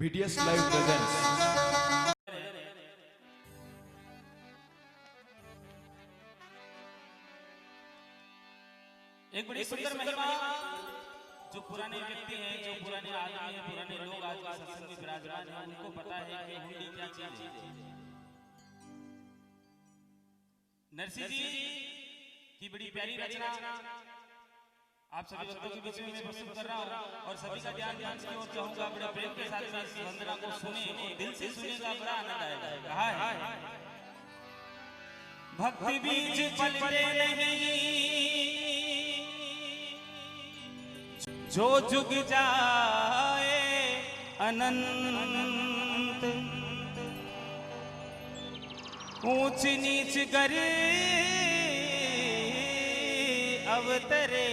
VDS Live presents. एक बड़ी सुंदर महिमा जो पुराने व्यक्ति हैं, जो पुराने आदमी हैं, पुराने लोग आज के सत्संग में विराजमान हैं, उनको पता है कि हुंडी क्या चीज है। नरसिंह जी की बड़ी प्यारी रचना आप सभी भक्तों के बीच में मैं प्रस्तुत कर रहा हूँ और सभी का ध्यान से और चाहूंगा बड़े प्रेम के साथ इस वंदना को सुने और दिल से सुनेगा, बड़ा आनंद आएगा। कहा है भक्ति बीज पलटे नहीं जो जुग जाए अनंत, ऊंच नीच करे अवतरे,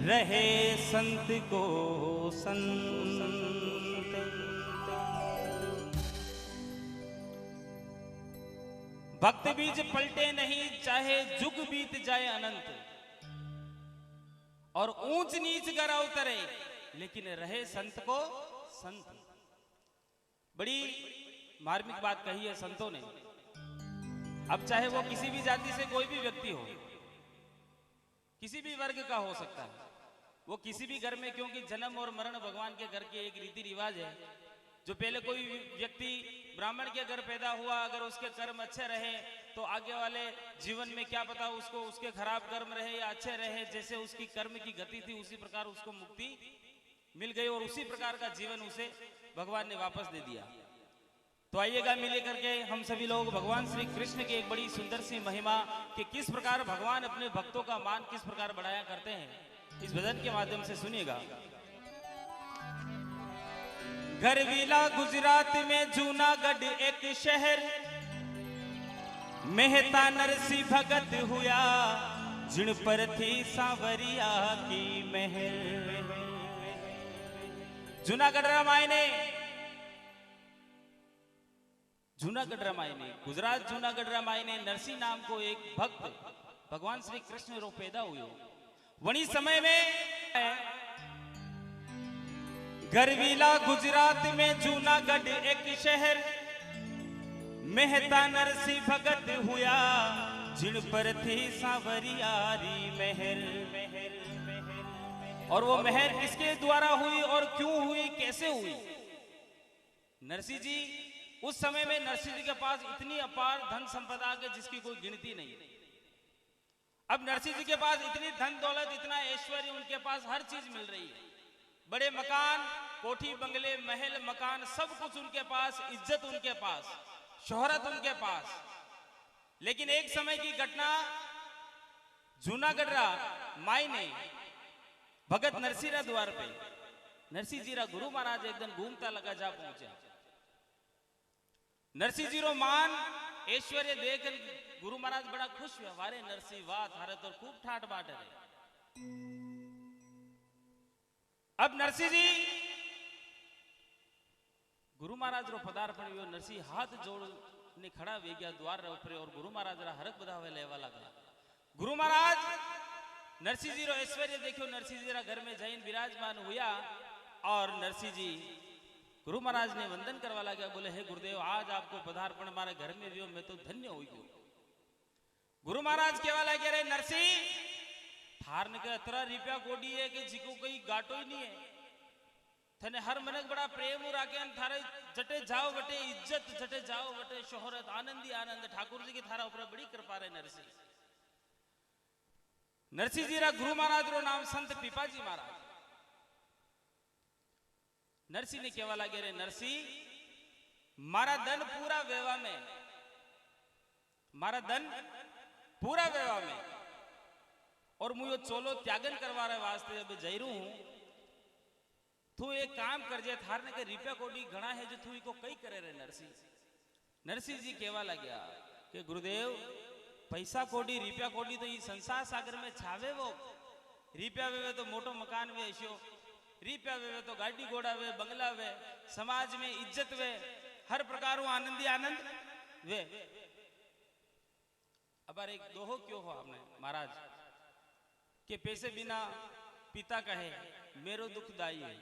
रहे संत को संत। भक्त बीज पलटे नहीं चाहे जुग बीत जाए अनंत, और ऊंच नीच कर उतरे लेकिन रहे संत को संत। बड़ी मार्मिक बात कही है संतों ने। अब चाहे वो किसी भी जाति से कोई भी व्यक्ति हो, किसी भी वर्ग का हो सकता है, वो किसी भी घर में, क्योंकि जन्म और मरण भगवान के घर के एक रीति रिवाज है। जो पहले कोई व्यक्ति ब्राह्मण के घर पैदा हुआ, अगर उसके कर्म अच्छे रहे तो आगे वाले जीवन में क्या पता उसको उसके खराब कर्म रहे या अच्छे रहे, जैसे उसकी कर्म की गति थी उसी प्रकार उसको मुक्ति मिल गई और उसी प्रकार का जीवन उसे भगवान ने वापस दे दिया। तो आइएगा मिले करके हम सभी लोग भगवान श्री कृष्ण की एक बड़ी सुंदर सी महिमा कि किस प्रकार भगवान अपने भक्तों का मान किस प्रकार बढ़ाया करते हैं, इस भजन के माध्यम से सुनिएगा। घरवीला गुजरात में जूनागढ़ एक शहर, मेहता नरसी भगत हुआ जिन पर थी सांवरिया की महर। जूनागढ़ रामायण गुजरात जूनागढ़ रामायण नरसी नाम को एक भक्त भगवान श्री कृष्ण रो पैदा हुए। वही समय में घरवीला गुजरात में जूनागढ़ एक शहर, मेहता नरसी भगत हुआ जिन पर थी सांवरियारी महर। और वो महर किसके द्वारा हुई और क्यों हुई, कैसे हुई? नरसिंह जी उस समय में नरसिंह जी के पास इतनी अपार धन संपदा के जिसकी कोई गिनती नहीं। अब नरसिंह जी के पास इतनी धन दौलत, इतना ऐश्वर्य, उनके पास हर चीज मिल रही है। बड़े मकान, कोठी बंगले, महल मकान, सब कुछ उनके पास, इज्जत उनके पास, शोहरत उनके पास। लेकिन एक समय की घटना, जूनागढ़ मायने भगत नरसिंह द्वार पे नरसिंह जी रा गुरु महाराज एक दिन घूमता लगा जा पहुंचा। नरसिंह जी रो मान ऐश्वर्य देख गुरु महाराज बड़ा खुश हुआ। वारे नरसिंह वाह, थारे तो खूब ठाट बाट है। अब नरसिंह जी गुरु महाराज रो पदार्पण हुआ। नरसिंह हाथ जोड़ ने खड़ा वे गया द्वार रे ऊपर और गुरु महाराज रा हरक बधावे लेवा लगा। गुरु महाराज नरसिंह जी रो ऐश्वर्य देखो, नरसिंह जी रा घर में जैन विराजमान हुआ और नरसिंह जी गुरु महाराज ने वंदन करवा लगा। बोले हे गुरुदेव, आज आपको पदार्पण हमारे घर में दियो, मैं तो धन्य हो गयो। गुरु महाराज केवा लगे, रे नरसिंह थार ने के अतरा रुपया कोडी है कि जिको कोई गाटो ही नहीं है, थने हर मनक बड़ा प्रेम राखे, थारे जटे जाओ बटे इज्जत, जटे जाओ बटे शोहरत, आनंदी आनंद। ठाकुर जी की थारा ऊपर बड़ी कृपा रे नरसिंह। नरसिंह जी रा गुरु महाराज रो नाम संत पिपाजी महाराज। नरसिंह ने केवा लगे, रे नरसिंह मारा धन पूरा वेवा में, मारा धन पूरा वेवा में, और मुझे चोलो त्यागन करवा रहे वास्ते अब जयरू हूं। तू एक काम कर जे, थार ने के रुपया कोडी घना है जो तू इको कई करे रे नरसिंह। नरसिंह जी केवा लग्या कि गुरुदेव पैसा कोडी रुपया कोडी तो ये संसार सागर में छावे, वो रुपया वे तो मोटो मकान वे, रुपया वे तो गाड़ी घोड़ा वे, बंगला वे, समाज में इज्जत वे, हर प्रकार आनंदी आनंद वे। अब एक दोहो क्यों हो आपने महाराज के पैसे बिना पिता कहे मेरो दुखदाई है।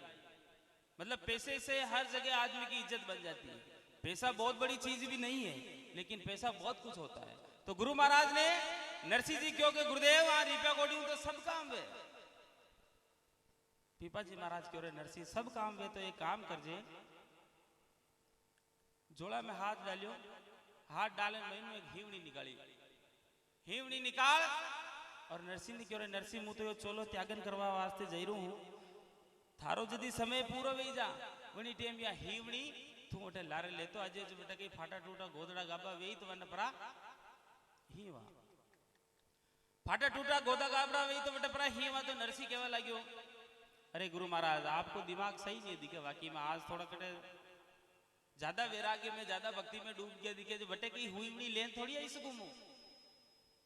मतलब पैसे से हर जगह आदमी की इज्जत बन जाती है। पैसा बहुत बड़ी चीज भी नहीं है, लेकिन पैसा बहुत कुछ होता है। तो गुरु महाराज ने नरसिंह जी क्यों के गुरुदेव आ रिपा कोडी तो सब काम वे। पीपा जी महाराज क्यों रे नरसिंह सब काम वे, तो एक काम कर जे, जोड़ा में हाथ डालियो, हाथ डाले मैंने एक हीवड़ी निकाली, हीवड़ी निकाल और नरसिंह ने क्यों रे नरसिंह मु तो यो चोलो त्यागन करवा वास्ते जई रहूं हूं, थारो जदी समय पूरो वही जा वनी टेम या हीवड़ी तू मोटे लारे लेतो आज जो बेटा कई फाटा टूटा गोदड़ा गाबा वेई तो वन परा हीवा, फाटा टूटा गोदा गाबड़ा वेई तो बेटा परा हीवा। तो नरसिंह कहवा लाग्यो अरे गुरु महाराज आपको दिमाग सही नहीं दिखे, वाकई में आज थोड़ा कटे ज्यादा वैराग्य में ज्यादा भक्ति में डूब गया दिखे, जो बटे की हुई हुई लेन थोड़ी आई सकूं।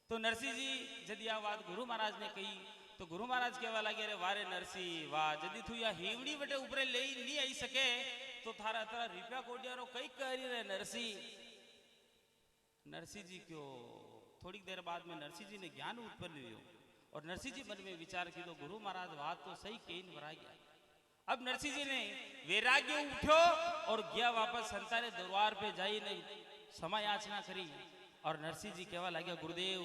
तो नरसिंह जी जदि आ बात गुरु महाराज ने कही तो गुरु महाराज कहवा लगे अरे वारे नरसिंह वाह, जदि तू या हीवड़ी बटे ऊपर ले नहीं आई सके तो थारा थारा रिपया कोडियारो कई करी रे नरसिंह। नरसिंह जी क्यों थोड़ी देर बाद में नरसिंह जी ने ज्ञान उत्पन्न हुआ और नरसिंह जी मन में विचार की तो गुरु महाराज बात तो सही कहीं भरा गया। अब नरसिंह जी ने वैराग्य उठो और गया वापस संताने दरबार पे जाई नहीं समय याचना करी और नरसिंह जी कहवा लगे गुरुदेव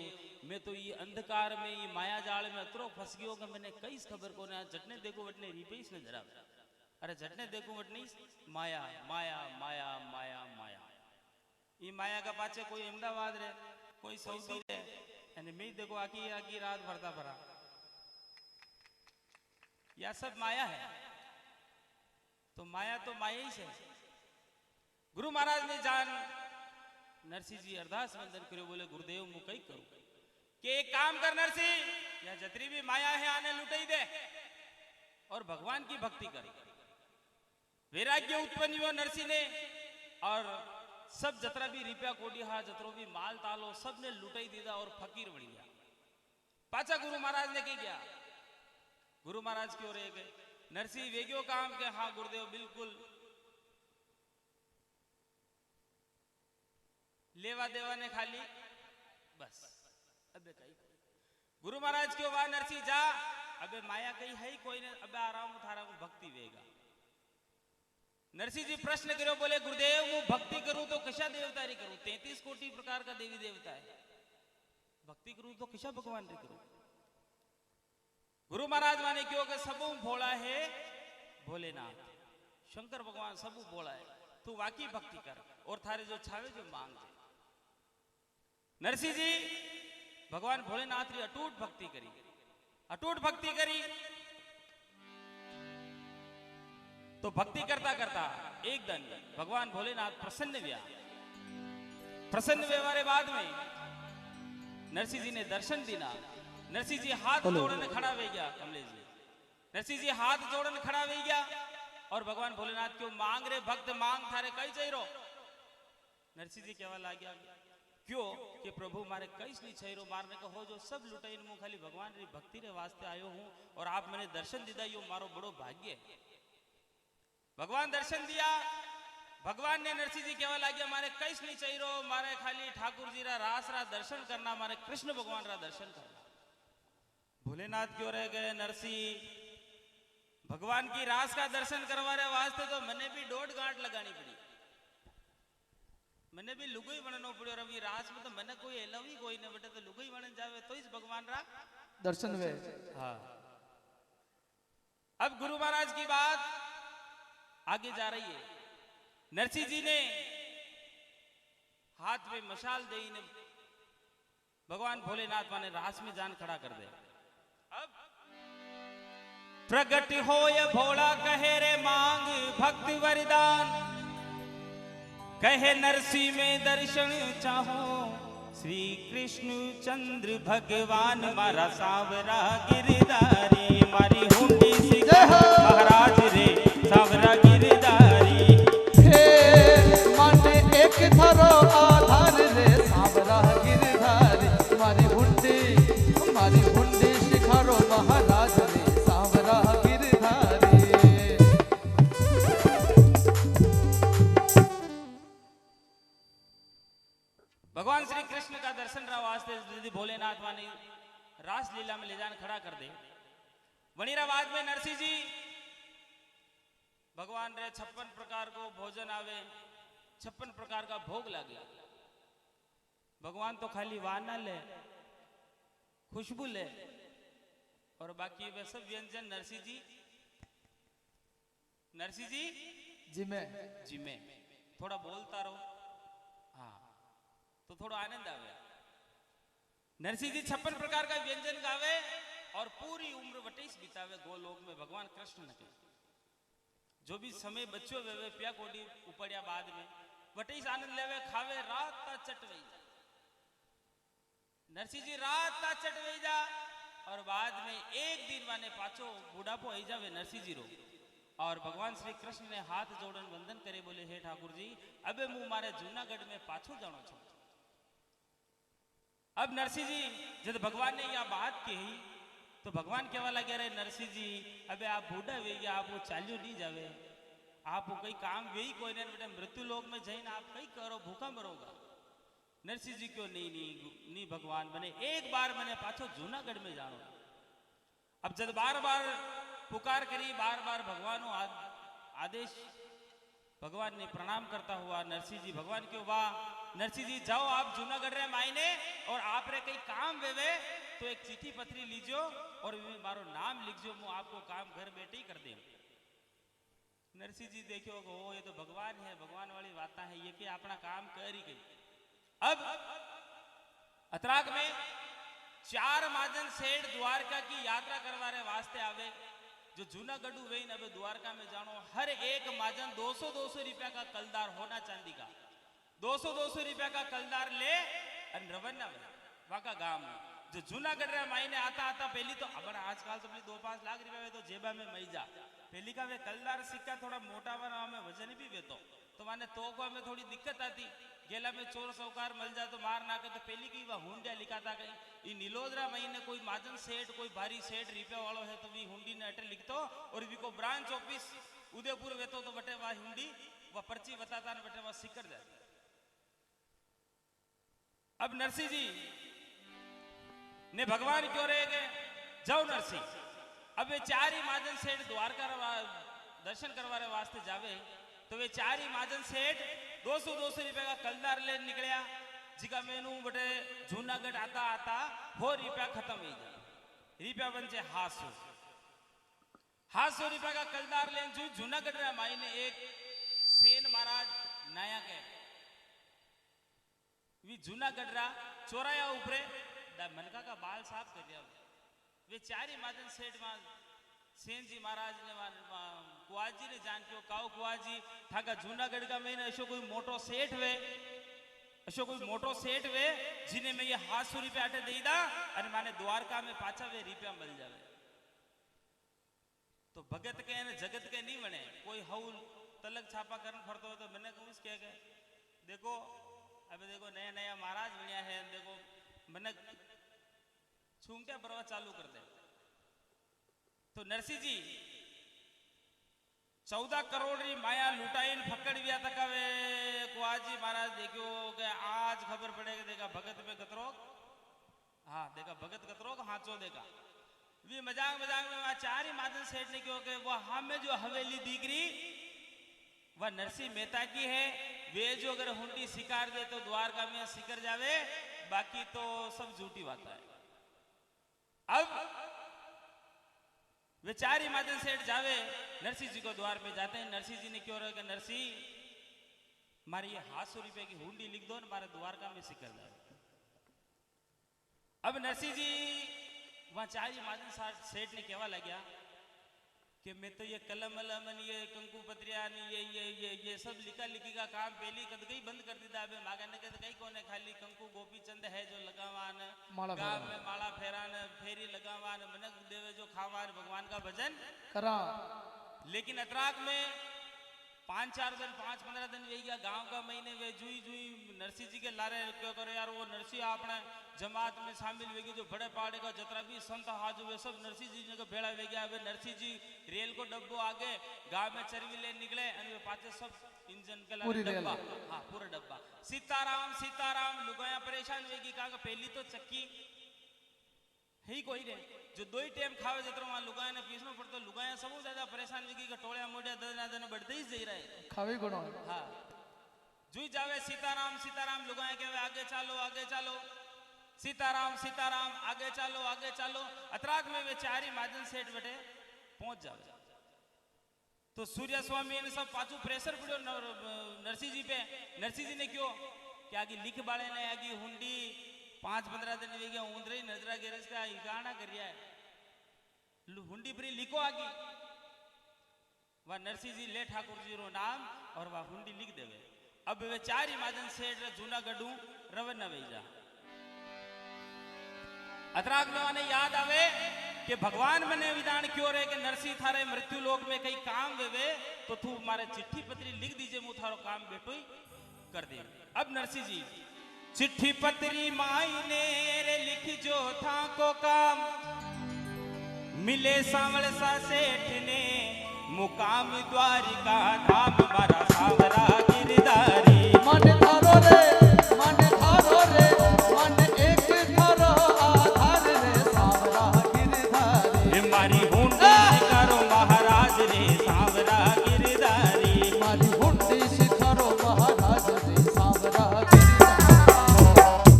मैं तो ये अंधकार में ये माया जाल में अतरो फंस गयो कि मैंने कई खबर को ना जटने देखो वटने रिपेश न जरा, अरे जटने देखो वटनी माया माया माया माया माया। ये माया का पाचे कोई अहमदाबाद रे कोई सऊदी रे અને मैं देखो आकी आकी रात भरता भरा, या सब माया है। तो माया ही है। गुरु महाराज ने जान नरसिंह जी अरदास वंदन करो, बोले गुरुदेव मु कई करूं कि एक काम कर नरसिंह, या जतरी भी माया है आने लुटाई दे और भगवान की भक्ति कर। वैराग्य उत्पन्न हुआ नरसिंह ने और सब जतरा भी रिपया कोडिया जतरो भी माल तालो सब ने लुटाई दीदा और फकीर बन गया। पाचा गुरु महाराज ने की गया, गुरु महाराज क्यों रह गए नरसिंह वेग्यो काम के हाँ गुरुदेव बिल्कुल लेवा देवा ने खाली बस अबे कहीं गुरु महाराज क्यों वाह नरसिंह जा अबे माया कहीं है ही कोई ने अबे आराम उठारा हूं भक्ति वेगा। नरसिंह जी प्रश्न करो, बोले गुरुदेव मैं भक्ति करूं तो किसा देवता री करूं, 33 कोटि प्रकार का देवी देवता है, भक्ति करूं तो किसा भगवान री करूं। गुरु महाराज माने क्यों के सबू भोला है भोलेनाथ शंकर भगवान सबू भोला है, तू वाकई भक्ति कर और थारे जो छावे जो मांग। नरसिंह जी भगवान भोलेनाथ री अटूट भक्ति करी, अटूट भक्ति करी। तो भक्ति करता करता एक दिन भगवान भोलेनाथ प्रसन्न हुआ। प्रसन्न व्यवहार बाद में नरसिंह जी ने दर्शन दिना। नरसिंह जी हाथ जोड़ने खड़ा हो गया, कमलेश जी नरसिंह जी हाथ जोड़ने खड़ा हो गया और भगवान भोलेनाथ क्यों मांग रे भक्त मांग थारे कई चाहिए। नरसिंह जी कहवा लग गया क्यों कि प्रभु मारे कई नहीं चाहिए मारने का हो जो सब लुटाई मु खाली भगवान री भक्ति रे वास्ते आयो हूं और आप मैंने दर्शन दिया यो मारो बड़ो भाग्य है। भगवान दर्शन दिया, भगवान ने नरसिंह जी कहवा लग गया मारे कई नहीं चाहिए मारे खाली ठाकुर जी रा रास रा दर्शन करना, मारे कृष्ण भगवान रा दर्शन करना। भोलेनाथ क्यों रह गए नरसिंह भगवान की रास का दर्शन करवाने वास्ते तो मैंने भी 1.5 गांठ लगानी पड़ी, मैंने भी लुगई बननो पड़ो। रवि रास में तो मैंने कोई एलवी कोई ने बेटे तो लुगई बन जावे तो इस भगवान रा दर्शन वे। हाँ अब गुरु महाराज की बात आगे जा रही है। नरसिंह जी ने हाथ में मशाल दे ने भगवान भोलेनाथ माने रास में जान खड़ा कर दे। अब प्रगट होय भोला कहे रे मांग भक्त वरदान, कहे नरसिंह में दर्शन चाहो श्री कृष्ण चंद्र भगवान मारा सावरा गिरधारी, मारी हुंडी सिखा महाराज रे सावरा गिरधारी। हे माने एक धरो आधार रे सावरा गिरधारी, मारी हुंडी सिखारो महाराज रे सावरा गिरधारी। भगवान श्री कृष्ण का दर्शन रा वास्ते यदि भोलेनाथ माने रास लीला में ले जान खड़ा कर दे वणीराबाद में नरसिंह जी भगवान रे 56 प्रकार को भोजन आवे, 56 प्रकार का भोग लागे। भगवान तो खाली वाना ले, खुशबू ले, और बाकी वे सब व्यंजन नरसिंह जी जी में थोड़ा बोलता रहो, हाँ तो थोड़ा आनंद आवे। नरसिंह जी 56 प्रकार का व्यंजन गावे और पूरी उम्र वटेश बितावे गोलोक में भगवान कृष्ण ने। जो भी समय बच्चों वे प्या कोडी उपड़िया बाद में वटेश आनंद लेवे, खावे, रात ता चटवे जा। नरसिंह जी रात ता चटवे जा और बाद में एक दिन माने पाछो बुढ़ापो आई जावे नरसिंह जी रो। और भगवान श्री कृष्ण ने हाथ जोड़न वंदन करे, बोले हे ठाकुर जी अबे मु मारे जूनागढ़ में पाछो जानो छो। अब नरसिंह जी जब भगवान ने यह बात कही तो भगवान कहवा लगे, रे नरसिंह जी अबे आप बूढ़ा वे गया, आप वो चाल्यो नहीं जावे, आप वो कई काम वे ही कोई नहीं, बेटे मृत्यु लोक में जाइन आप कई करो, भूखा मरोगा। नरसिंह जी क्यों नहीं भगवान बने, एक बार मैंने पाछो जूनागढ़ में जानो। अब जब बार बार पुकार करी, बार बार भगवान आदेश, भगवान ने प्रणाम करता हुआ नरसिंह जी भगवान क्यों वाह नरसिंह जी जाओ आप जूनागढ़ रे मायने, और आप रे कई काम वेवे तो एक चिट्ठी पत्री लीजो और मारो नाम लिखजो, मैं आपको काम घर बैठे ही कर दे। नरसिंह जी देखो ओ ये तो भगवान है, भगवान वाली बात है, ये कि अपना काम कर ही गई। अब अतराग में 4 महाजन सेठ द्वारका की यात्रा करवाने वास्ते आवे। जो जूनागढ़ वे अब द्वारका में जानो, हर एक महाजन 200-200 रुपया का कलदार होना चांदी का, 200-200 रुपया का कलदार ले और रवाना वहां का गांव में। जो जूनागढ़ रे मायने आता पहली तो अब आजकल तो 2-5 लाख रुपया तो जेबा में मई जा, पहली का वे कलदार सिक्का थोड़ा मोटा बना में वजन भी वेतो तो माने तो को हमें थोड़ी दिक्कत आती। गेला में चोर सौकार मिल जाए तो मार नाके, तो पहली की वह हुंडिया लिखाता गई। ये नीलोदरा महीने कोई माजन सेठ, कोई भारी सेठ रुपया वालों है तो भी हुंडी ने अटे लिखतो, और भी को ब्रांच ऑफिस उदयपुर वेतो तो बटे वह हुंडी वह पर्ची बताता न बटे वह सिक्कर जाती। अब नरसिंह जी ने भगवान क्यों रह गए, जाओ नरसिंह। अब वे 4 ही महाजन सेठ द्वारका दर्शन करवाने वास्ते जावे, तो वे 4 ही महाजन सेठ 200-200 रुपए का कलदार ले निकलिया, जिका मेनू बटे जूनागढ़ आता हो रुपया खत्म हो जाए, रुपया बन जाए 800 रुपया का कलदार ले जूनागढ़ रे मायने एक सेन महाराज नायक है, वी जूनागढ़ रा चौराया ऊपरे मनका का बाल साफ कर दिया। वे 4 ही महाजन सेठ सेन जी महाराज ने कुआजी ने जान क्यों काओ कुआजी थाका जूनागढ़ का में ऐसो कोई मोटो सेठ वे, ऐसो कोई मोटो सेठ वे जिन्हें में ये 800 रुपया अटे दे दा और माने द्वारका में पाचा वे रुपया मिल जावे। तो भगत के न जगत के नहीं बने, कोई हौल तलक छापा करन फरतो हो तो मैंने कहूँ कह गए देखो अबे देखो नया नया महाराज बनिया है, देखो मैंने छूंग्या बरवा चालू कर दे। तो नरसिंह जी 14 करोड़ री माया लुटाइन फकड़ विया तक वे कुआजी महाराज देखो के आज खबर पड़ेगा, देखा भगत में कतरोग, हाँ देखा भगत कतरोग हाथों देखा वी मजाक में वहां 4 ही महाजन सेठ ने क्यों के वह हमें जो हवेली दिगरी वह नरसिंह मेहता की है, वे जो अगर हुंडी शिकार दे तो द्वारका में शिकर जावे, बाकी तो सब झूठी बात है। अब वे 4 ही महाजन सेठ जावे नरसिंह जी को द्वार पे जाते हैं। नरसिंह जी ने क्यों रहा कि नरसिंह मारी ये 800 रुपए की हुंडी लिख दो न मारे द्वारका में शिकर जावे। अब नरसिंह जी वहां 4 ही महाजन सेठ ने कहवा लग्या कि मैं तो ये कलम अलम ये कंकु पत्रिया ये सब लिखा लिखी का काम पहली कद गई बंद कर दी था। अबे मागा ने कहीं कोने खाली कंकु गोपी चंद है जो लगावान गांव में माला फेरान फेरी लगावान मनक देवे जो खावान भगवान का भजन करा। लेकिन अतराक में 5-4 दिन 5-15 दिन वे गया गांव का महीने वे जुई नरसिंह जी के लारे क्यों करे यार वो नरसिंह अपने जमात में शामिल वे जो बड़े पहाड़े का जतरा भी संत हाज वे सब नरसिंह जी ने भेड़ा वे गया। वे नरसिंह जी रेल को डब्बो आगे गांव में चरवी ले निकले और पाचे सब इंजन के लारे डब्बा, हाँ पूरा डब्बा सीताराम सीताराम लुगाया परेशान वेगी कहा पहली तो चक्की ही कोई रे जो दो ही टाइम खावे जतरो वहां लुगाया ने पीसनो पड़तो लुगाया सब ज्यादा परेशान विकी का टोळ्या मोड्या दना दना बढ़ते ही जई रहे खावे गुणो हां जुई जावे सीताराम सीताराम लुगाया के आगे चालो सीताराम सीताराम आगे चालो अतराग में वे चारी महाजन सेठ बैठे पहुंच जावे तो सूर्य स्वामी ने सब पाछू प्रेशर पड़ो नरसिंह जी पे नरसिंह जी ने क्यों कि आगे लिख बाले ने आगे हुंडी 5-15 दिन वे गया उंदरे नजरा गैरेज का इकाना करिया है हुंडी पर लिखो आगे वह नरसिंह जी ले ठाकुर जी रो नाम और वह हुंडी लिख देवे अब वे चार महाजन सेठ जूनागढ़ रवाना वे जा अतराग में याद आवे कि भगवान मैंने विधान क्यों रहे कि नरसिंह थारे मृत्यु लोक में कई काम वेवे तो तू मारे चिट्ठी पत्री लिख दीजिए मु थारो काम बेटो ही कर दे अब नरसिंह जी चिट्ठी पत्री मायने रे लिख जो था को काम मिले सांवल सा सेठ ने मुकाम द्वारिका धाम मारा सांवरा गिरधारी मन थारो रे मन एक थारो आधार रे सांवरा गिरधारी मारी हुंडी शिकारो महाराज रे सांवरा गिरधारी मारी हुंडी शिकारो महाराज रे सांवरा गिरधारी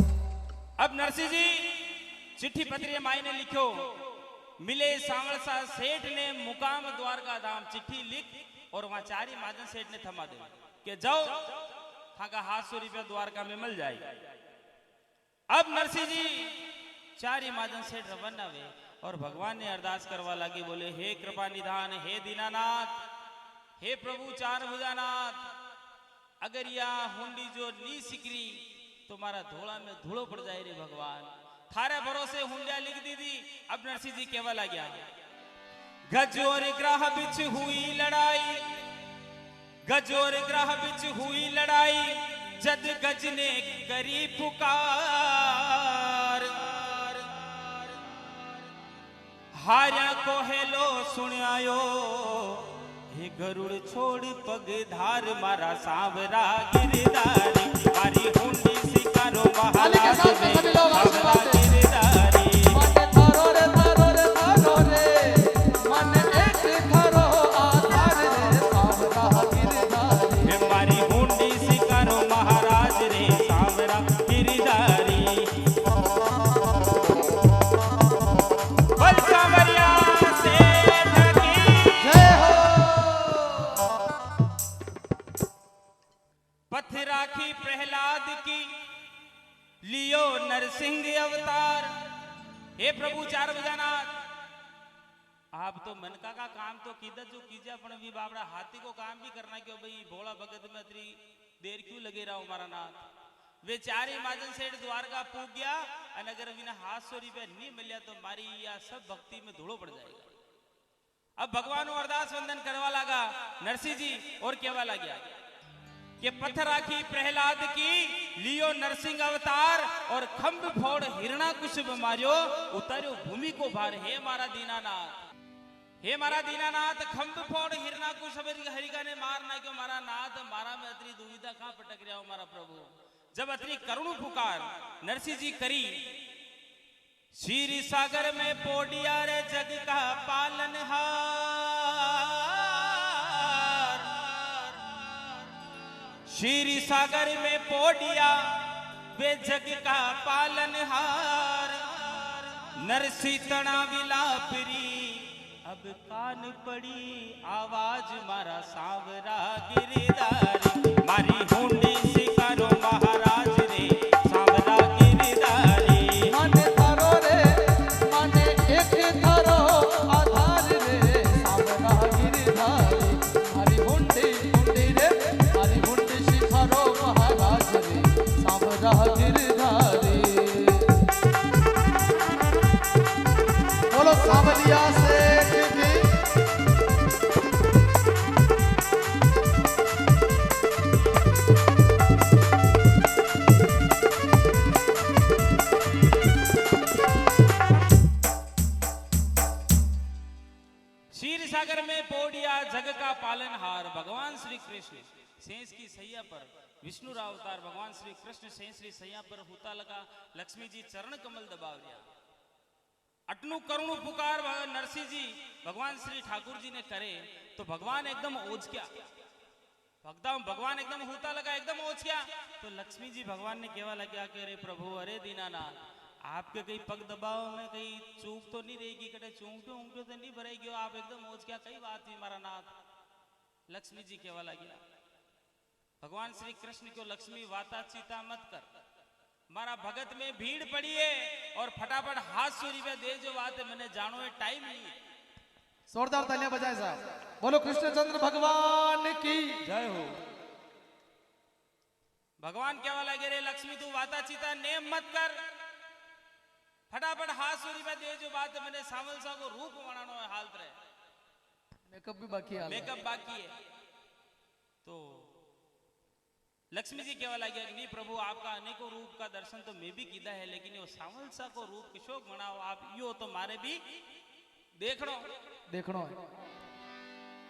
अब नरसिंह जी चिट्ठी पत्री मायने लिखो मिले सांवल सा सेठ ने मुकाम द्वारका धाम चिट्ठी लिख और वहां चारी महाजन सेठ ने थमा दे कि जाओ हाँ का 700 रुपया द्वारका में मिल जाए अब नरसिंह जी चारी महाजन सेठ रवाना हुए और भगवान ने अरदास करवा लगे बोले हे कृपा निधान हे दीनानाथ हे प्रभु चार भुजानाथ अगर यह हुंडी जो नी सिकरी तो मारा धोला में धूलो पड़ जाए रे भगवान थारे भरोसे हुंडिया लिख दी थी अब नरसिंह जी केवल आ गया गज और ग्रह बिच हुई लड़ाई गज और ग्रह बिच हुई लड़ाई जद गज ने करी पुकार हार्या को हेलो सुनायो हे गरुड़ छोड़ पग धार मारा सांवरा गिरधारी मारी हुंडी सिकारो महाराज ने सांवरा गिरधारी मन थारो रे मन एक थारो आधार रे सांवरा गिरधारी मारी हुंडी सिकारो महाराज रे सांवरा गिरधारी बल सांवरिया सेठ की जय हो पथ राखी प्रहलाद की लियो नरसिंह अवतार हे प्रभु चार भुजानाथ आप तो मनका का काम तो कीदत जो कीजिए अपन भी बाबड़ा हाथी को काम भी करना क्यों भाई भोला भगत में इतनी देर क्यों लगे रहा हमारा नाथ वे चारे महाजन सेठ द्वारका पूग गया और अगर बिना 700 रुपया नहीं मिला तो मारी या सब भक्ति में धूलो पड़ जाएगा अब भगवान अरदास वंदन करवा लगा नरसिंह जी और केवा लग गया कि पथ राखी प्रहलाद की लियो नरसिंह अवतार और खंभ फोड़ हिरणा कुछ मारियो उतारियो भूमि को भार हे मारा दीनानाथ खंभ फोड़ हिरणा कुछ हरिका ने मारना क्यों मारा नाथ मारा में अतरी दुविधा कहां पटक रहा हूं मारा प्रभु जब अतरी करुण पुकार नरसिंह जी करी क्षीर सागर में पोडिया रे जग का पालनहार क्षीर सागर में पोडिया वे जग का पालनहार नरसिंह विलापरी अब कान पड़ी आवाज मारा सांवरा गिरधारी मारी हुंडी सिकारो महाराज रे सांवरा गिरधारी मन थारो रे मन एक थारो आधार रे सांवरा गिरधारी मारी हुंडी रे मारी हुंडी शिखारो महाराज रे सांवरा गिरधारी बोलो सांवलिया सेठ की क्षीर सागर में पोडिया जग का पालनहार भगवान श्री कृष्ण शेष की सैया पर विष्णु अवतार भगवान श्री कृष्ण शेष की सैया पर हुता लगा लक्ष्मी जी चरण कमल दबाव दिया अटनु करुणु पुकार नरसिंह जी भगवान श्री ठाकुर जी ने करे तो भगवान एकदम ओझ गया, भगवान एकदम होता लगा, एकदम ओझ गया। तो लक्ष्मी जी भगवान ने कहवा लगा कि अरे प्रभु, अरे दीनानाथ, आपके कहीं पग दबाव में कहीं चूक तो नहीं रहेगी, कटे चूंगटो ऊंगटो तो नहीं भरेगी, आप एकदम ओझ गया, कई बात हुई मारा नाथ। लक्ष्मी जी कहवा लगा, भगवान श्री कृष्ण को लक्ष्मी वाता चीता मत कर, मारा भगत में भीड़ पड़ी है और फटाफट हाथ सूरी में दे जो बात है, मैंने जानो है टाइम नहीं है। जोरदार तालियां बजाए साहब, बोलो कृष्णचंद्र भगवान की जय हो। भगवान क्या वाला गे रे लक्ष्मी, तू वाता चीता नेम मत कर, फटाफट हाथ सूरी में दे जो बात है, मैंने सावल सा को रूप बनानो है, हालत रहे मेकअप भी बाकी है, मेकअप बाकी है। तो लक्ष्मी जी कहवा लगे, नहीं प्रभु, आपका अनेकों रूप का दर्शन तो मैं भी कीधा है, लेकिन वो सावल सा को रूप किशोक बनाओ आप, यो तो मारे भी देखनो है।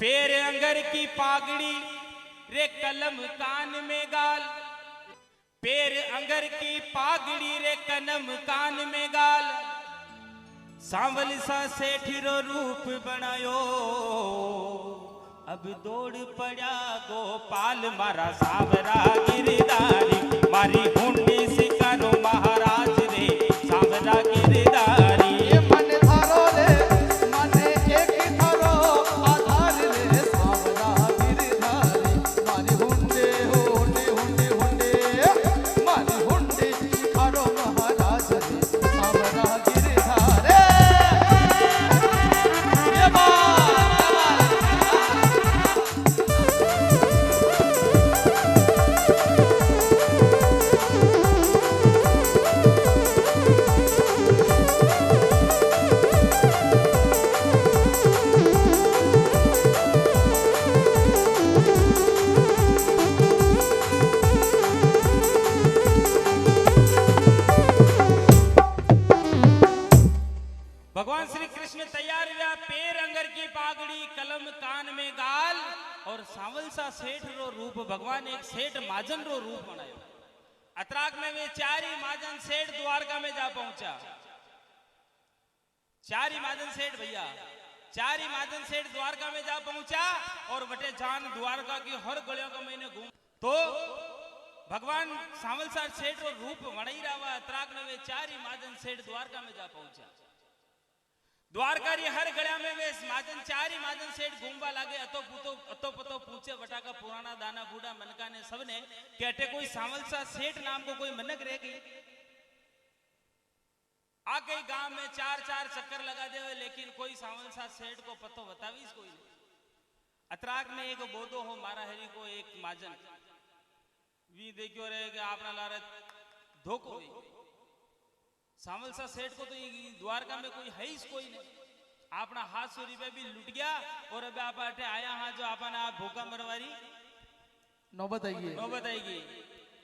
पैर अंगर की पागड़ी रे कलम कान में गाल, पैर अंगर की पागड़ी रे कलम कान में गाल, सांवल सा सेठिरो रूप बनायो, अब दौड़ पड़ा गोपाल मारा सावरा गिरधारी, मारी हुंडी सिकारो महाराज रे सावरा गिरधारी। मन धारो रे मन एक धारो आधार रे सावरा गिरधारी, मारी हुंडे हुंडे हुंडे हुंडे, मारी हुंडे सिकारो महाराज रे सावरा गिरधारी। ये बात भगवान श्री कृष्ण तैयार हुआ, पैर अंगर की पागड़ी कलम कान में गाल और सावल सा सेठ रो रूप, भगवान एक सेठ माजन रो रूप बनायो। अतराक में वे चारी माजन सेठ द्वारका में जा पहुंचा, चारी माजन सेठ भैया, चारी माजन सेठ द्वारका में जा पहुंचा और बटे जान द्वारका की हर गलियों का मैंने घूम, तो भगवान सावल सा सेठ रो रूप बनाई रहा। अतराक में वे चारी माजन सेठ द्वारका में जा पहुंचा, द्वारकारी हर गड़ा में वे माजन चारी माजन सेठ घूमवा लागे, अतो पतो पूछे बटा का पुराना दाना बूढ़ा मनका ने सबने कहते कोई सावल सा सेठ नाम को कोई मनक रह गई, आ गई गांव में चार चार चक्कर लगा दे, लेकिन कोई सावल सा सेठ को पतो बतावीस कोई नहीं। अतराक में एक बोधो हो मारा हरी को एक माजन वी देखियो रहे कि आपना लारे धोखो हुई, सावल सा सेठ को तो द्वारका में कोई है ही कोई नहीं, अपना हाथ सूरी पे भी लुट गया और अब आप अटे आया हाँ जो आपने आप भूखा मरवारी नौबत आएगी।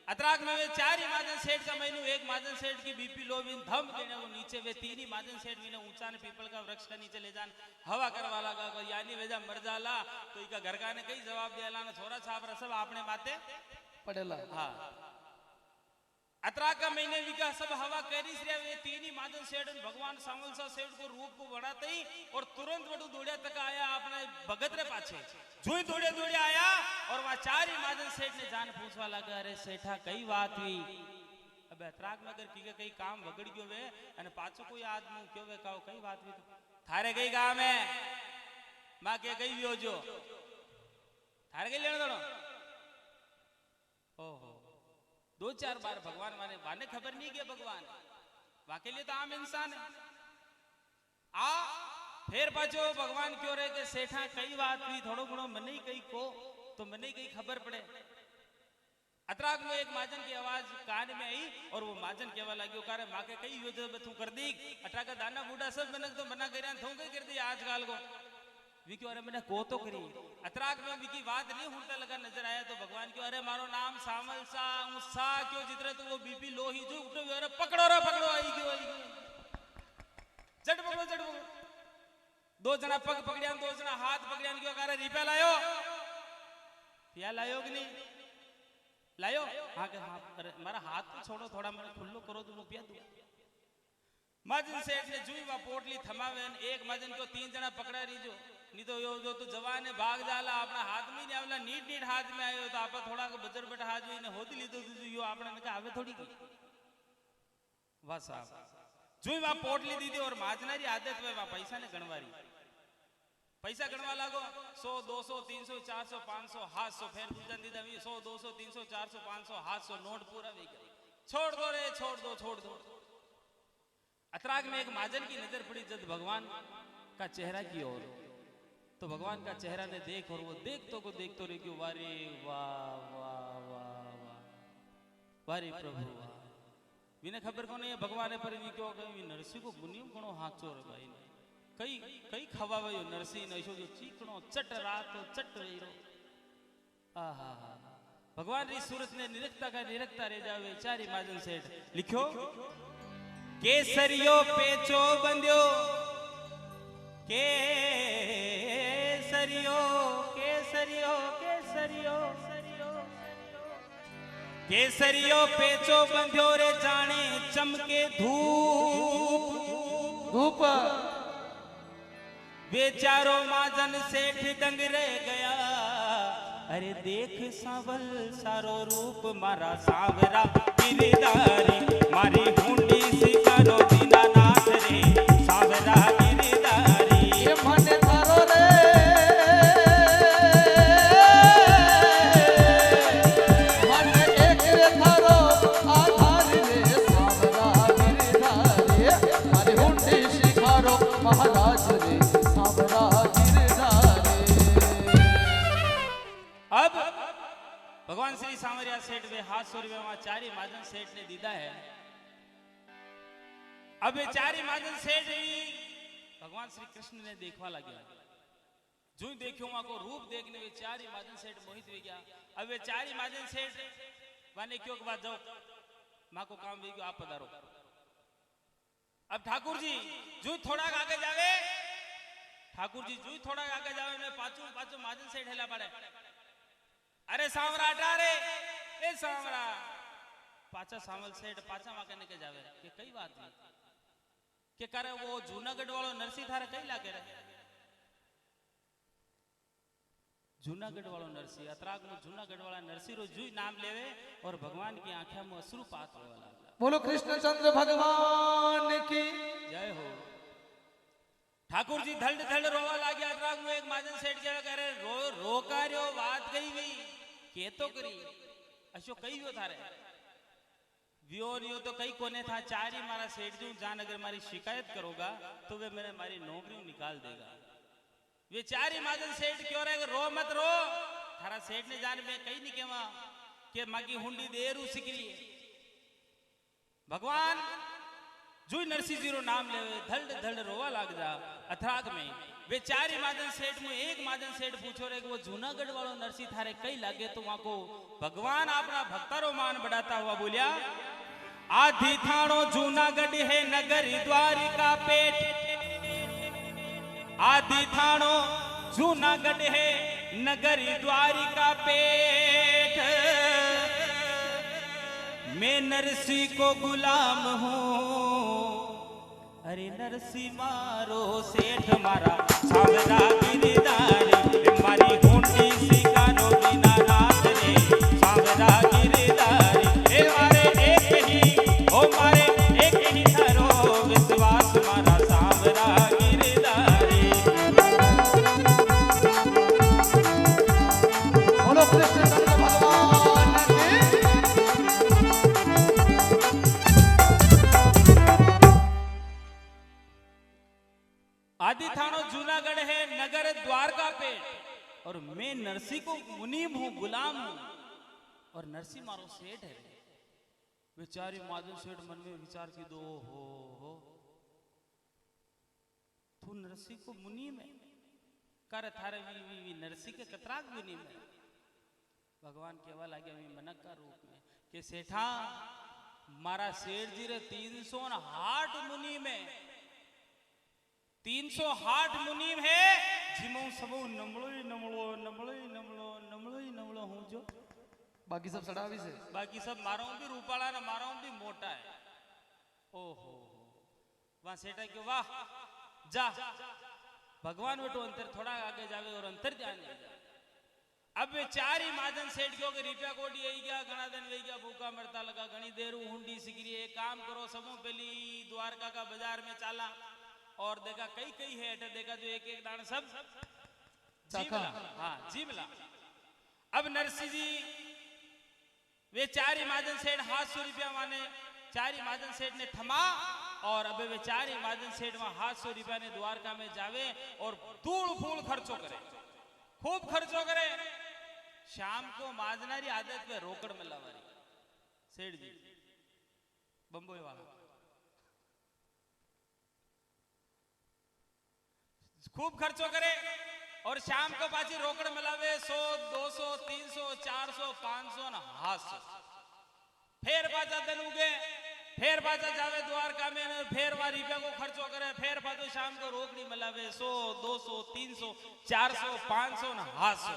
अतराक में वे चार ही माजन सेठ का मैनू, एक माजन सेठ की बीपी लो भी धम देने वो नीचे, वे तीन ही माजन सेठ भी ने ऊंचा ने पीपल का वृक्ष का नीचे ले जान हवा करवा लगा, यानी वेजा मर जाला तो इका घर का ने कई जवाब दिया ना छोरा छाप रसब आपने बातें पड़ेला। हाँ, अतराक का महीने विका सब हवा करी से वे तीन ही माजन सेठ भगवान सावल सा सेठ को रूप को बढ़ाते ही और तुरंत वडू दौड़िया तक आया अपने भगत रे पाछे, जो ही दौड़े दौड़े आया और वहां चार ही माजन सेठ ने जान पूछवा लगा, अरे सेठा कई बात हुई, अब अतराक में अगर की कई काम बगड़ गयो वे अने पाछो कोई आदमी क्यों वे कहो कई बात हुई, तो थारे कई गांव में मां के कई भी हो जो थारे कई लेने दो, ओहो दो चार बार भगवान माने खबर नहीं कि भगवान वाके लिए तो आम इंसान है। आ फिर पाछो भगवान क्यों रहे कि सेठा कई बात हुई, थोड़ो घणो मने ही कई को तो मने ही कई खबर पड़े। अतराक में एक माजन की आवाज कान में आई और वो माजन कहवा लगी, कारे माँ के कई यो तू कर दी, अटरा का दाना बूढ़ा सब मैंने तो मना कर कर दी आजकल को विकी, अरे मैंने को तो करी। अतराक में विकी बात नहीं होता लगा नजर आया तो भगवान क्यों, अरे मारो नाम सामल सा ऊसा क्यों जितरे तो वो बीपी लो ही जो उठो, अरे पकड़ो रे पकड़ो, आई क्यों जट पकड़ो, दो जना पग पकड़िया, दो जना हाथ पकड़िया, क्यों करे रिपा लायो, पिया लायो कि नहीं लायो, हाँ के हाँ, अरे मारा हाथ तो छोड़ो, थोड़ा मेरा खुल्लो करो तो पिया दूं। माजन सेठ ने जुई वा पोटली थमावे ने एक माजन को 3 जना पकड़ा रीजो नहीं तो यो जो तो जवान है भाग जाला अपना हाथ में नहीं आवला नीट नीट हाथ में आयो तो आप थोड़ा को बजर बैठा हाथ में ने होती लीधो तो यो आपने ने कहा आवे थोड़ी की वाह साहब जुई वा पोटली दीदी और माजनारी आदत वे वा पैसा ने गणवारी पैसा गणवा लागो 100 200 300 400 500 700 फेर पूजन दीदा 100 200 300 400 500 700 नोट पूरा वे गई छोड़ दो रे छोड़ दो अतराग में एक माजन की नजर पड़ी जब भगवान का चेहरा की ओर तो भगवान का चेहरा ने देख और वो देखतो रे क्यों वारे वाह वाह वाह वाह वारे प्रभु वाह विने खबर को नहीं भगवान पर वी क्यों कहीं नरसी को बुनियम कणो हाचो रे भाई कई खवावयो नरसी न ऐसो जो चीकणो चट रात चट रहीरो आहा भगवान री सूरत ने निरखता रह जावे चारी माजन सेठ लिखो केसरियो पेचो बंध्यो केसरियो केसरियो केसरियो केसरियो पेचो बंध्यो रे जाने चमके धूप बेचारो माजन सेठ दंग रह गया अरे देख सावल सारो रूप मारा सावरा गिरधारी मारी हुंडी सिकारो दीनानाथ रे सावरा गिरधारी ये मने थारो रे मने एक रे थारो आधार रे सावरा गिरधारी मारी हुंडी सिकारो महाराज रे सावरा गिरधारी। अब भगवान श्री सांवरिया सेठ वे हाथ 100 रुपये वहां चारी माजन सेठ ने दीदा है। अब ये चारी माजन सेठ भगवान श्री कृष्ण ने देखवा लगे जो देखो वहां को रूप देखने वे चारी माजन सेठ मोहित हो गया। अब वे चारी माजन सेठ वाने क्यों के बाद जाओ मां को काम वे आप पधारो। अब ठाकुर जी जो थोड़ा आगे जावे ठाकुर जी जो थोड़ा आगे जावे मैं पाचू माजन सेठ हेला पड़े अरे सांवरा हटा रे ए सांवरा पाचा सावल सेठ पाचा माके ने के जावे के कई बात नहीं के करे वो जूनागढ़ वालो नरसी थारे कई लागे रे जूनागढ़ वालो नरसी अतराग में जूनागढ़ वाला नरसी रो जुई नाम लेवे और भगवान की आंखें में अश्रु पात होवे लागला। बोलो कृष्णचंद्र भगवान की जय हो। ठाकुर जी धड़ रोवा लाग्या अतराग में एक माजन सेठ के करे रो कार्यो बात गई हुई के तो करी अशो कई वो थारे वियो तो कई कोने था चारी मारा सेठ जू जान अगर मारी शिकायत करोगा तो वे मेरे मारी नौकरी निकाल देगा। वे चारी माजन सेठ क्यों रहे रो मत रो थारा सेठ ने जान में कई नहीं केवा के मागी हुंडी देरू सिकरी भगवान जो नरसी जी रो नाम लेवे धड़ रोवा लाग जा। अथराग में वे चारी माजन सेठ में एक माजन सेठ पूछो रे वो जूनागढ़ वालों नरसी थारे कई लागे तो वहां को भगवान अपना भक्तरो मान बढ़ाता हुआ बोलिया आधी थाणो जूनागढ़ है नगर द्वारिका पेट आधी थाणो जूनागढ़ है नगर द्वारिका पेट मैं नरसी को गुलाम हूँ अरे नरसी मारो सेठ मारा सावरा गिरधारी मारी हुंडी सिकारो बिना रात रे सावरा गिरधारी ए मारे एक ही थारो विश्वास मारा सावरा गिरधारी। बोलो कृष्णचंद्र भगवान की आदि थानो जूनागढ़ है नगर द्वारका पे और मैं नरसी को मुनीम हूँ गुलाम हूँ और नरसी मारो सेठ है। बेचारी माजन सेठ मन में विचार की दो हो तू नरसी को मुनीम है कर थारे वी नरसी के कतराक मुनीम है। भगवान केवा लागे मनक का रूप में के सेठा मारा सेठ जी रे 308 मुनीम है 308 मुनीम है जिमो सबो नमलो हूं जो बाकी सब सड़ावी से बाकी सब मारो भी रूपाला ना मारो भी मोटा है। ओहो वहां सेठा क्यों वाह जा भगवान बेटो अंतर थोड़ा आगे जावे और अंतर ध्यान नहीं जा। अब वे चार ही महाजन सेठ क्यों कि रुपया कोटी आई गया घना दिन वही गया भूखा मरता लगा घनी देर हुंडी सिगरी एक काम करो समूह पहली द्वारका का बाजार में चाला और देखा कई कई है अटे देखा जो एक एक दान सब जीमला हाँ जीमला। अब नरसिंह जी वे चार ही महाजन सेठ 700 रुपया माने चार ही महाजन सेठ ने थमा और अब वे चार ही महाजन सेठ वहां 700 रुपया ने द्वारका में जावे और धूल फूल खर्चो करे खूब खर्चो करे। शाम को माजनारी आदत में रोकड़ में लावारी सेठ जी बंबोई वाला खूब खर्चो करे और शाम को पाची रोकड़ मिलावे 100 200 300 400 500 ना 800 फिर बाजा दिन उगे फिर बाजा जावे द्वारका में फिर वहां रुपया को खर्चो करे फिर बाजो शाम को रोकड़ी मिलावे 100 200 300 400 500 ना 800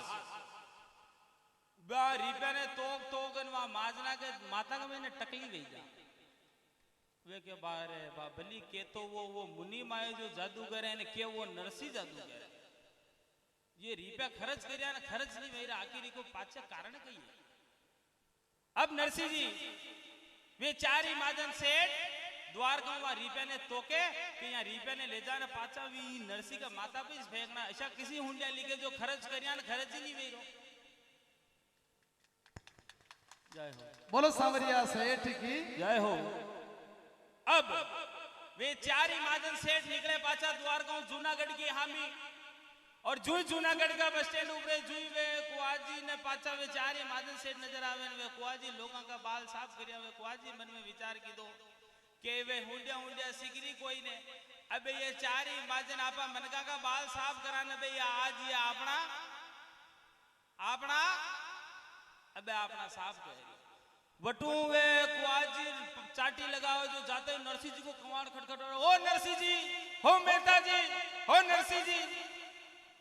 रुपया ने तोक वहां माजना के माता का मैंने टकली गई जा वे के बारे बाबली के तो वो मुनि माए जो जादूगर है ने के वो नरसी जादूगर है ये रुपया खर्च करिया ना खर्च नहीं मेरा आखिरी को पाछे कारण कही है। अब नरसिंह जी वे चार ही महाजन सेठ द्वारका में रुपया ने तोके कि यहाँ रुपया ने ले जाना पाचा भी नरसिंह का माता पे फेंकना ऐसा किसी हुंडिया लिखे जो खर्च करिया ना खर्च ही नहीं मेरो। जय हो बोलो सांवरिया सेठ की जय हो। अब वे चार ही महाजन सेठ निकले पाचा द्वारका जूनागढ़ की हामी और जुई जूनागढ़ का बस स्टैंड ऊपर जुई वे कुआजी ने पाचा वे चार ही महाजन सेठ नजर आवे वे कुआजी लोगों का बाल साफ करिया वे कुआजी मन में विचार की दो के वे हुंडिया हुंडिया सिगरी कोई ने अबे ये चार ही महाजन आपा मनका का बाल साफ कराने बे आज ये अपना अपना अबे अपना साफ कर वटू वे कुआजी चाटी लगाओ जो जाते नरसिंह जी को कमाड़ खटखट ओ नरसिंह जी हो मेहता जी हो नरसिंह जी।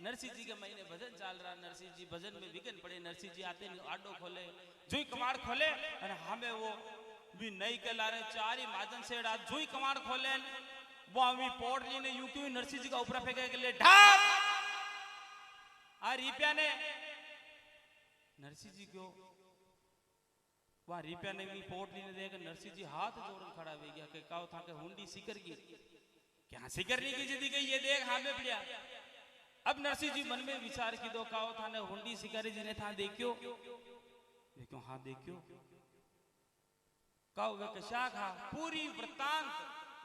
नरसिंह जी के महीने भजन चाल रहा नरसिंह जी भजन में विघन पड़े नरसिंह जी आते आडो खोले जुई कमाड़ खोले और हमें वो भी नई के लारे चार ही महाजन से जुई कमाड़ खोले वो हमें पोटली ने यूं क्यों नरसिंह जी का ऊपर फेंके के लिए ढाक आ रिपिया ने नरसिंह जी क्यों वहां रिपिया ने भी पोटली ने देखा नरसिंह जी हाथ जोड़ खड़ा हो गया कि काओ था के हुंडी सिकर की क्या सिकर नहीं की जिंदगी गई ये देख हमें पड़िया। अब नरसिंह जी मन में विचार की दो काओ था ने हुंडी सिकारी जी ने था देखियो देखो हाँ देखियो काओ वे कशा खा पूरी वृत्तांत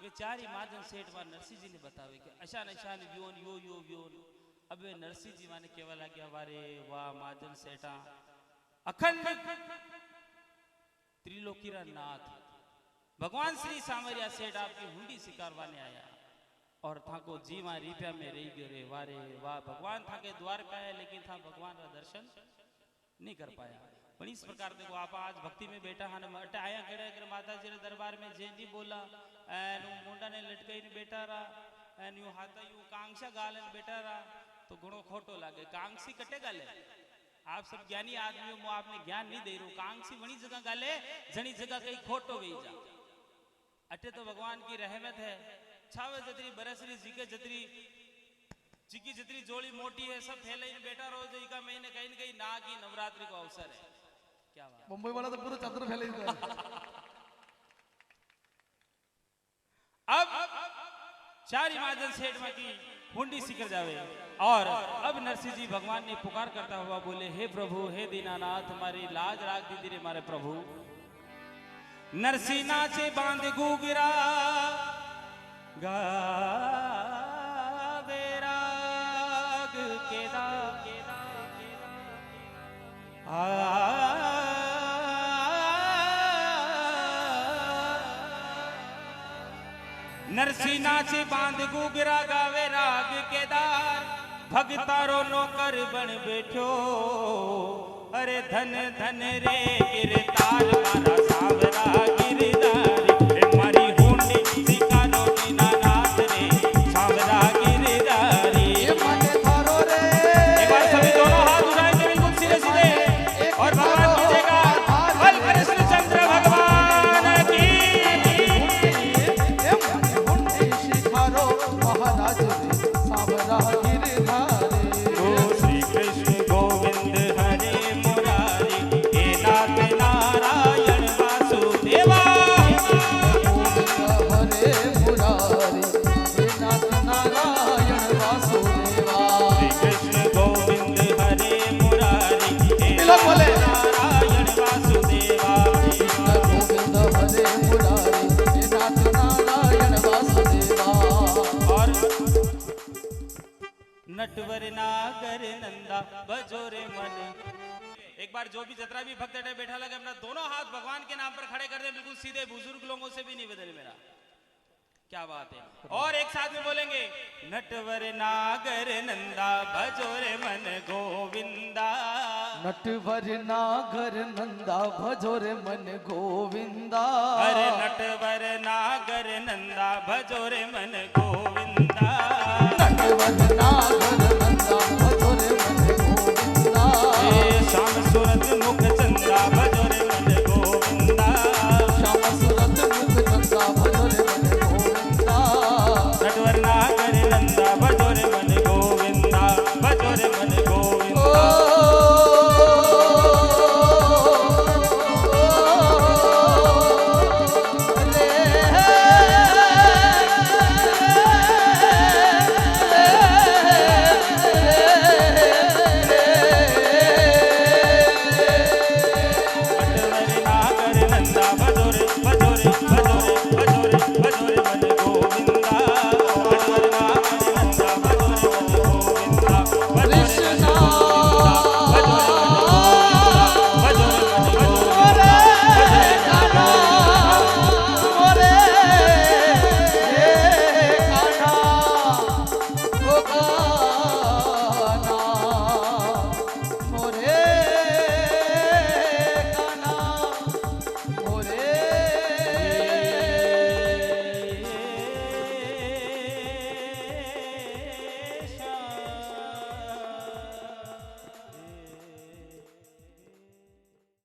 वे चार ही महाजन सेठ वा नरसिंह जी ने बतावे कि अशान अशान व्योन यो यो व्योन। अब वे नरसिंह जी माने केवल आ गया वारे वाह महाजन सेठा अखंड त्रिलोकीरा नाथ भगवान श्री सांवरिया सेठ आपकी हुंडी सिकारवाने आया और था को जीवा रिपिया में रही गयो रे वारे वाह भगवान था के द्वार पे आया लेकिन था भगवान का दर्शन नहीं कर पाया। पर इस प्रकार देखो आप आज भक्ति में बैठा हाने अटे आया केड़े कर माता जी रे दरबार में जे नहीं बोला एन मुंडा ने लटकाई ने बैठा रहा एन यू हाथा यू कांक्षा गाले ने बैठा रहा तो घणो खोटो लागे कांक्षी कटे गाले आप सब ज्ञानी आदमी मो आपने ज्ञान नहीं दे रो कांक्षी वणी जगह गाले जनी जगह कहीं खोटो वे जा अटे तो भगवान की रहमत है छावे जतरी बरसरी जीके जतरी जिकी जतरी जोड़ी मोटी है सब फैले बैठा रहो जो इका महीने कहीं न कहीं ना की नवरात्रि को अवसर है क्या बात मुंबई वाला तो पूरा चादर फैले हुआ है। अब चार महाजन सेठ में की हुंडी सिकर जावे और अब नरसिंह जी भगवान ने पुकार करता हुआ बोले हे प्रभु हे दीनानाथ हमारी लाज राग दीदी रे मारे प्रभु नरसिंह नाचे बांध गुगिरा गावे राग केदा नरसिंह नाचे बांध गुगरा गावे राग केदार भगतारो नौकर बन बैठो अरे धन धन रे गिरतार मारा सांवरा गिरदार मारी हुंडी सिकारो दीनानाथ रे सांवरा गिरदारी माने थारो रे एक बार सभी दोनों हाथ उठाएंगे बिल्कुल सीधे सीधे और भगवान पूछेगा बल कृष्णचंद्र भगवान की नटवर नागर नंदा भजो रे मन। एक बार जो भी जतरा भी भक्त अटे बैठा लगे अपना दोनों हाथ भगवान के नाम पर खड़े कर दे, बिल्कुल सीधे, बुजुर्ग लोगों से भी निवेदन मेरा। क्या बात है। और एक साथ में बोलेंगे, नटवर नागर नंदा भजो रे मन गोविंदा। नटवर नागर नंदा भजो रे मन गोविंदा। अरे नटवर नागर नंदा भजो रे मन गोविंदा। नटवर नागर